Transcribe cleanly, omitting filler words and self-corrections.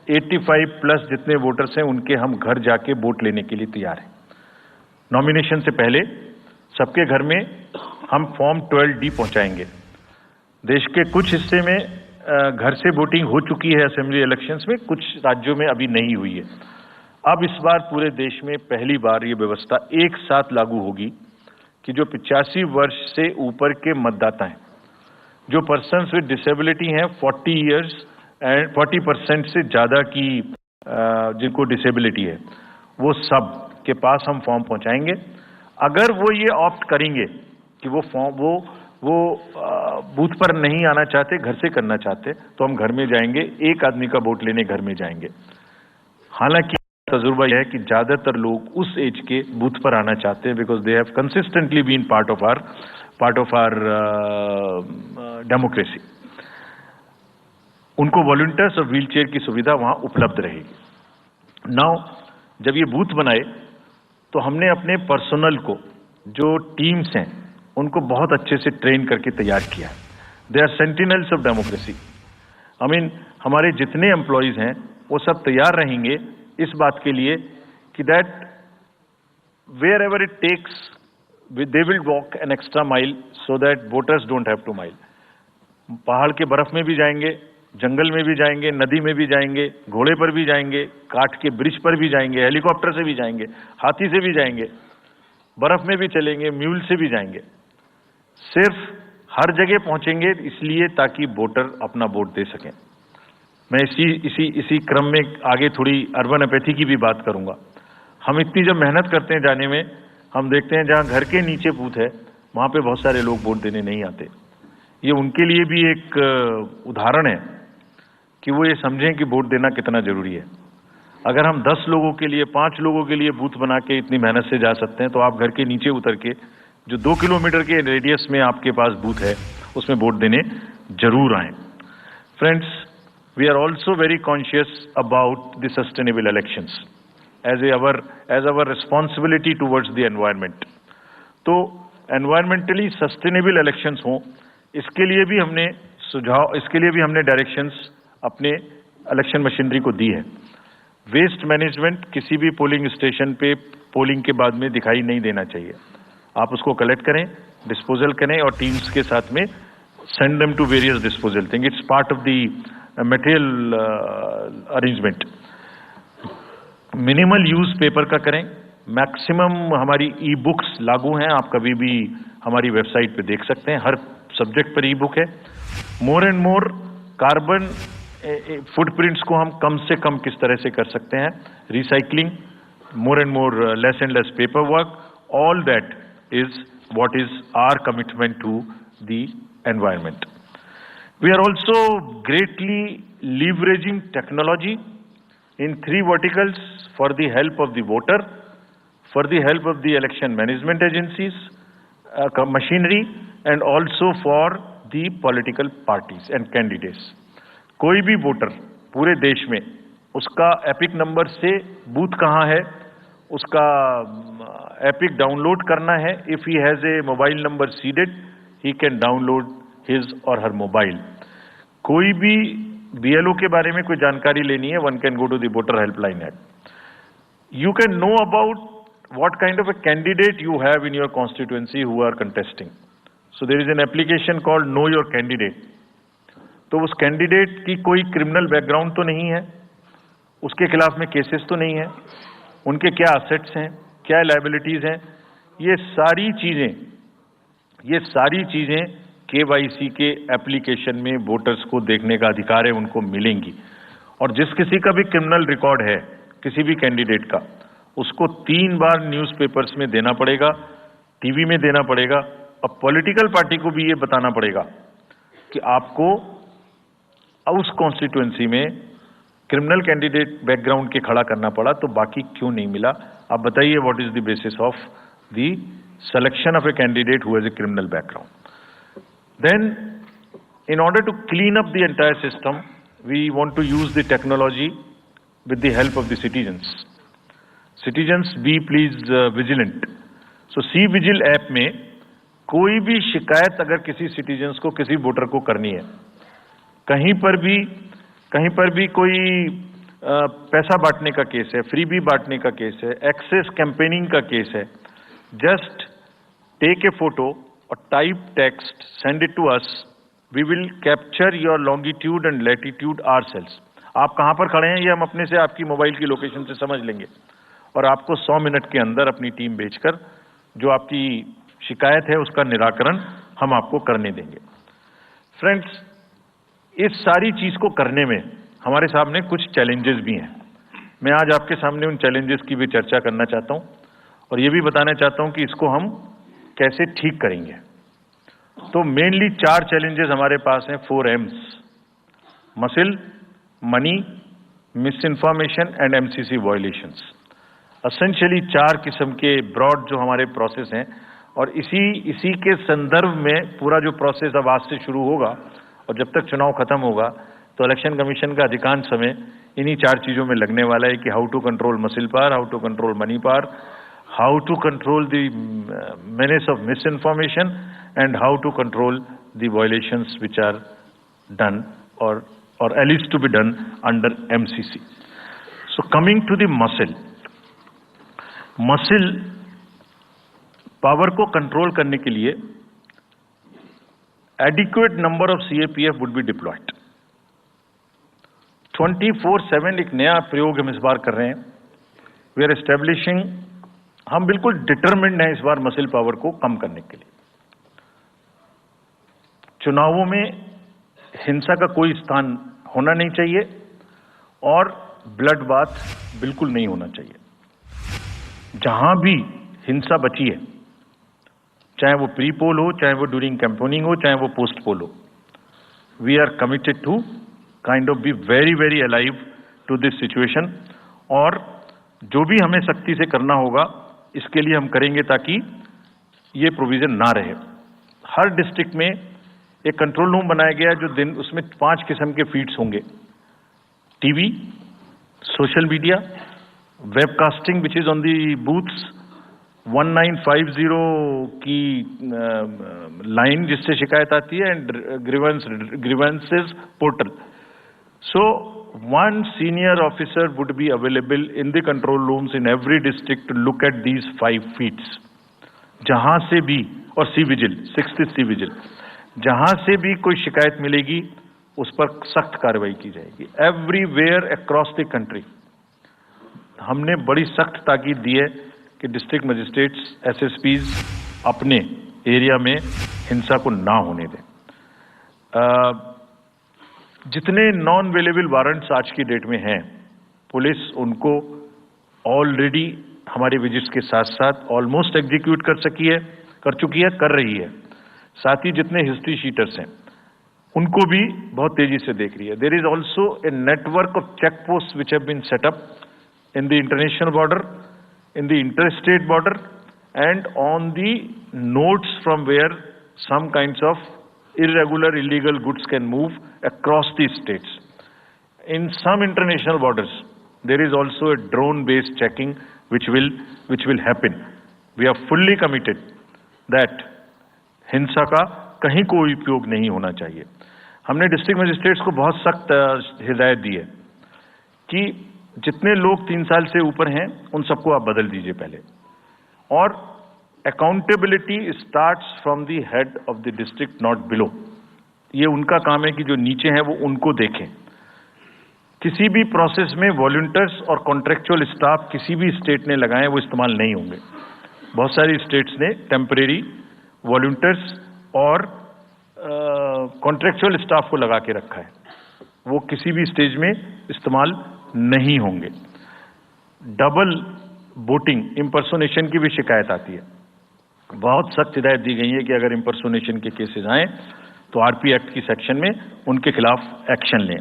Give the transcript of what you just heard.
85 plus जितने voters हैं उनके हम घर जाके वोट लेने के लिए तैयार हैं। नॉमिनेशन से पहले सबके घर में हम फॉर्म 12D पहुंचाएंगे। देश के कुछ हिस्से में घर से वोटिंग हो चुकी है असेंबली इलेक्शंस में, कुछ राज्यों में अभी नहीं हुई है। अब इस बार पूरे देश में पहली बार ये व्यवस्था एक साथ लागू होगी कि जो 85 वर्ष से ऊपर के मतदाता हैं, जो पर्सन्स विद डिसेबिलिटी हैं 40 इयर्स एंड 40% से ज्यादा की जिनको डिसेबिलिटी है, वो सब के पास हम फॉर्म पहुंचाएंगे। अगर वो ये ऑप्ट करेंगे कि वो फॉर्म वो बूथ पर नहीं आना चाहते, घर से करना चाहते, तो हम घर में जाएंगे, एक आदमी का वोट लेने घर में जाएंगे। हालांकि तजुर्बा यह है कि ज्यादातर लोग उस एज के बूथ पर आना चाहते हैं, because they have consistently been part of our democracy. उनको वॉलंटियर्स और व्हील चेयर की सुविधा वहां उपलब्ध रहेगी। नाउ जब ये बूथ बनाए तो हमने अपने पर्सनल को, जो टीम्स हैं, उनको बहुत अच्छे से ट्रेन करके तैयार किया है। They are sentinels of democracy. I mean हमारे जितने एम्प्लॉयज हैं वो सब तैयार रहेंगे इस बात के लिए कि that wherever it takes they will walk an extra mile so that voters don't have to mile. पहाड़ के बर्फ में भी जाएंगे, जंगल में भी जाएंगे, नदी में भी जाएंगे, घोड़े पर भी जाएंगे, काठ के ब्रिज पर भी जाएंगे, हेलीकॉप्टर से भी जाएंगे, हाथी से भी जाएंगे, बर्फ में भी चलेंगे, म्यूल से भी जाएंगे। सिर्फ हर जगह पहुंचेंगे इसलिए ताकि वोटर अपना वोट दे सकें। मैं इसी क्रम में आगे थोड़ी अर्बन एपैथी की भी बात करूंगा। हम इतनी जब मेहनत करते हैं जाने में, हम देखते हैं जहां घर के नीचे बूथ है वहां पे बहुत सारे लोग वोट देने नहीं आते। ये उनके लिए भी एक उदाहरण है कि वो ये समझें कि वोट देना कितना जरूरी है। अगर हम 10 लोगों के लिए, 5 लोगों के लिए बूथ बना के इतनी मेहनत से जा सकते हैं, तो आप घर के नीचे उतर के जो 2 किलोमीटर के रेडियस में आपके पास बूथ है उसमें वोट देने जरूर आए। Friends, we are also very conscious about the sustainable elections as our responsibility towards the environment. तो एनवायरमेंटली सस्टेनेबल इलेक्शंस हों, इसके लिए भी हमने डायरेक्शंस अपने इलेक्शन मशीनरी को दी है। वेस्ट मैनेजमेंट किसी भी पोलिंग स्टेशन पे पोलिंग के बाद में दिखाई नहीं देना चाहिए। आप उसको कलेक्ट करें, डिस्पोजल करें और टीम्स के साथ में send them to various disposal thing. It's part of the material arrangement. Minimal use paper का करें। मैक्सिमम हमारी ई बुक्स लागू हैं, आप कभी भी हमारी वेबसाइट पे देख सकते हैं, हर सब्जेक्ट पर ई बुक है। More and more carbon footprints को हम कम से कम किस तरह से कर सकते हैं, recycling, more and more less and less paper work, all that is what is our commitment to the environment. We are also greatly leveraging technology in 3 verticals for the help of the voter, for the help of the election management agencies, machinery, and also for the political parties and candidates. कोई भी voter पूरे देश में उसका epic number से booth कहाँ है उसका एपिक डाउनलोड करना है। If he has a mobile number seeded, he can download his और हर मोबाइल। कोई भी बीएलओ के बारे में कोई जानकारी लेनी है, one can go to the voter helpline app. You can know about what kind of a candidate you have in your constituency who are contesting. So there is an application called know your candidate. तो उस candidate की कोई criminal background तो नहीं है, उसके खिलाफ में केसेस तो नहीं है, उनके क्या असेट्स हैं, क्या लायबिलिटीज हैं, ये सारी चीजें केवाईसी के एप्लीकेशन में वोटर्स को देखने का अधिकार है, उनको मिलेंगी। और जिस किसी का भी क्रिमिनल रिकॉर्ड है किसी भी कैंडिडेट का, उसको 3 बार न्यूज़पेपर्स में देना पड़ेगा, टीवी में देना पड़ेगा, और पॉलिटिकल पार्टी को भी ये बताना पड़ेगा कि आपको उस कॉन्स्टिट्यूएंसी में क्रिमिनल कैंडिडेट बैकग्राउंड के खड़ा करना पड़ा, तो बाकी क्यों नहीं मिला। आप बताइए what is the basis of the selection of a candidate who has a criminal background. Then in order to clean up the entire system, we want to use the technology with the help of the citizens be please vigilant. So cVIGIL app में कोई भी शिकायत अगर किसी citizens को, किसी voter को करनी है, कहीं पर भी कोई पैसा बांटने का केस है, फ्रीबी बांटने का केस है, एक्सेस कैंपेनिंग का केस है, जस्ट टेक ए फोटो और type text, send it to us, we will capture your longitude and latitude ourselves. आप कहां पर खड़े हैं ये हम अपने से आपकी मोबाइल की लोकेशन से समझ लेंगे और आपको 100 मिनट के अंदर अपनी टीम भेजकर जो आपकी शिकायत है उसका निराकरण हम आपको करने देंगे। फ्रेंड्स, इस सारी चीज को करने में हमारे सामने कुछ चैलेंजेस भी हैं। मैं आज आपके सामने उन चैलेंजेस की भी चर्चा करना चाहता हूं और ये भी बताना चाहता हूं कि इसको हम कैसे ठीक करेंगे। तो मेनली 4 चैलेंजेस हमारे पास हैं, 4 M's: muscle, money, miss information and MCC violations. Essentially 4 किस्म के ब्रॉड जो हमारे प्रोसेस हैं और इसी के संदर्भ में पूरा जो प्रोसेस अब आज से शुरू होगा और जब तक चुनाव खत्म होगा तो इलेक्शन कमीशन का अधिकांश समय इन्हीं 4 चीजों में लगने वाला है कि how to control muscle power, how to control money power, how to control the menace of misinformation and how to control the violations which are done or alleged to be done under MCC. So coming to the muscle power को control करने के लिए adequate number of CAPF would be deployed. 24/7 एक नया प्रयोग हम इस बार कर रहे हैं। We are establishing, हम बिल्कुल डिटरमिन्ड हैं इस बार मसिल पावर को कम करने के लिए। चुनावों में हिंसा का कोई स्थान होना नहीं चाहिए और ब्लड बाथ बिल्कुल नहीं होना चाहिए। जहां भी हिंसा बची है, चाहे वो प्री पोल हो, चाहे वो ड्यूरिंग कैंपेनिंग हो, चाहे वो पोस्ट पोल हो, we are committed to kind of be very very alive to this situation और जो भी हमें सख्ती से करना होगा इसके लिए हम करेंगे ताकि ये प्रोविजन ना रहे। हर डिस्ट्रिक्ट में एक कंट्रोल रूम बनाया गया है जो दिन उसमें 5 किस्म के फीड्स होंगे: TV, social media, webcasting which is on the booths, 1950 की लाइन जिससे शिकायत आती है, and grievances portal. So one senior officer would be available in the control rooms in every district to look at these 5 feeds. जहां से भी, और C vigil, 6th C vigil, जहां से भी कोई शिकायत मिलेगी उस पर सख्त कार्रवाई की जाएगी। एवरीवेयर अक्रॉस द कंट्री हमने बड़ी सख्त ताकीद दी है कि डिस्ट्रिक्ट मजिस्ट्रेट्स, SSPs अपने एरिया में हिंसा को ना होने दें। जितने नॉन अवेलेबल वारंट्स आज की डेट में हैं, पुलिस उनको ऑलरेडी हमारे विजिट्स के साथ साथ ऑलमोस्ट एग्जीक्यूट कर चुकी है, कर रही है। साथ ही जितने हिस्ट्री शीटर्स हैं उनको भी बहुत तेजी से देख रही है। There is also a network of check post which have been set up in the international border, in the inter state border and on the nodes from where some kinds of irregular illegal goods can move across the states. In some international borders there is also a drone based checking which will happen. We are fully committed that हिंसा का कहीं कोई उपयोग नहीं होना चाहिए। हमने district magistrates को बहुत सख्त हिदायत दी है कि जितने लोग 3 साल से ऊपर हैं उन सबको आप बदल दीजिए पहले, और accountability starts from the head of the district, not below. ये उनका काम है कि जो नीचे हैं वो उनको देखें। किसी भी प्रोसेस में वॉलंटियर्स और कॉन्ट्रेक्चुअल स्टाफ किसी भी स्टेट ने लगाए वो इस्तेमाल नहीं होंगे। बहुत सारी स्टेट्स ने टेम्परेरी वॉलंटियर्स और कॉन्ट्रेक्चुअल स्टाफ को लगा के रखा है, वो किसी भी स्टेज में इस्तेमाल नहीं होंगे। डबल वोटिंग, इम्पर्सोनेशन की भी शिकायत आती है। बहुत सख्त हिदायत दी गई है कि अगर इम्पर्सोनेशन के केसेस आए तो RP एक्ट की सेक्शन में उनके खिलाफ एक्शन लें।